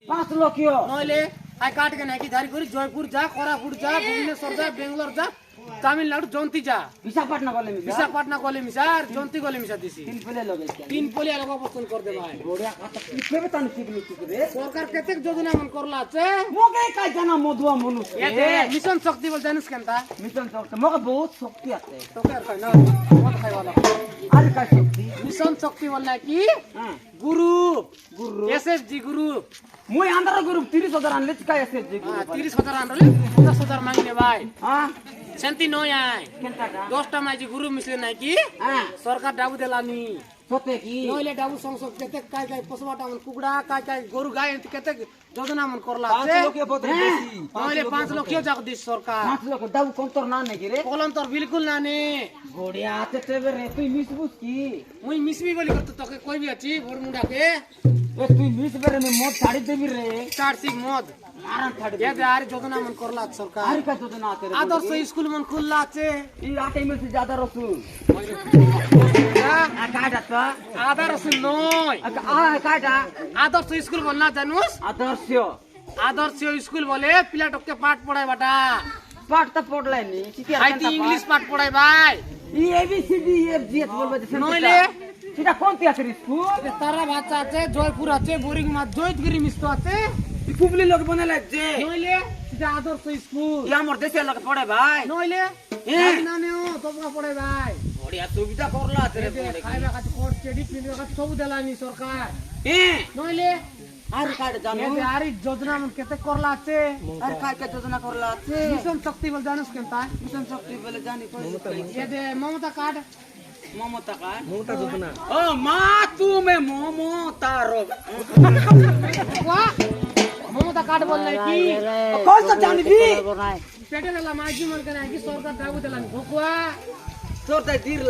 5 লক্ষ নইলে আই কাট কে নাকি ধারি করি জয়পুর যা কোরাপুর যা ভুবনেশ্বর যা বেঙ্গালোর যা তামিলনাড়ু জন্তি যা বিশাখাপট্টনম গলে মিশা বিশাখাপট্টনা গলে মিশার জন্তি গলে মিশা দিছি 3 পেলে লগে তিন পলি আর অবস্থান কর দে ভাই বড়িয়া কথা কিভাবে তান শিখলি তুই রে সরকার কেতে যোজনা মন করলা আছে মগে কাই জানা মধুয়া মানুষ এতে মিশন শক্তি বল জানিস কেনতা মিশন শক্তি মগে বহুত শক্তি আছে তোকে আর কই না মত খাইওয়ালা আর কাই শক্তি মিশন শক্তি বল না কি হ্যাঁ গ্রুপ গুরু এসএসজি গ্রুপ মুই আন্দার গ্রুপ 30000 আনলে কাই আছে যে গ্রুপ 30,000 আনলে 50,000 মাগিনে ভাই হ্যাঁ শান্তি নয় আয় কেনটা 10টা মাইজি গ্রুপ মিশলে নাই কি হ্যাঁ সরকার ডাবু দেলানি সতে কি নইলে ডাবু সংসদ কেতে কাই কাই পশুবাটা মন কুকুড়া কাই কাই গরু গাই এতে কেতে যোজনা মন করলা আছে নইলে 5 লক্ষ যাক দিস সরকার 5 লক্ষ দাও কোন্তর না নাকি রে কলন্তর বিলকুল না নে বড়িয়া আছে তেবে রে তুই মিসবুস কি মুই মিসবি বলি করতে তোকে কইবি আছি বড় মুন্ডাকে এ তুই মিসবে রে মোট ছাড়ি দেবি রে চারসিক মদ আরাম ছাড়ি এ দে আর যোজনা মন করলা সরকার আর কাজ তো না আছে রে আদর্শ স্কুল মন খুললা আছে এই আটাই মেসে জাদা রসুন আর কাটা তো আদা রসুন নয় কাটা আদর্শ স্কুল বল না জানুস আদর্শ আদর্শ স্কুল বলে পিলাটকে পাঠ পড়ায় বাটা পাঠটা পড়লাই নি কি আর আইতি ইংলিশ পাঠ পড়ায় ভাই ই A B C D F G S বলবে যে নইলে সেটা কোনটি আছে রে স্কুল তারা বাচ্চা আছে জয়পুর আছে বোরিং মাছ জয়তগিরি মিষ্ট আছে কুবলি লোক বনে লাগছে নইলে সেটা আদর্শ স্কুল ই আমার দেশের লোক পড়ে ভাই নইলে না নেও তোমরা পড়ে ভাই বড়িয়া সুবিধা করলা আছে রে খাইবা কাছে কোট চেডি পিনবা কাছে সব দেলানি সরকার হ্যাঁ নইলে আর কাট জানো এতে আর যোজনা মন কেতে করলা আছে আর কাট যোজনা করলা আছে মিশন শক্তি বল জানিস কেনতা মিশন শক্তি বলে জানি এতে মমতা কার্ড মমতা কা মমতা যোজনা ও মা তুমি মমতা রো ওয়া মমতা কার্ড বল নাই কি কই তো জানিবি পেটে দেলা মাঝি মন কেন কি সরকার দাবু দেলানি ভকুয়া তোর তাই দির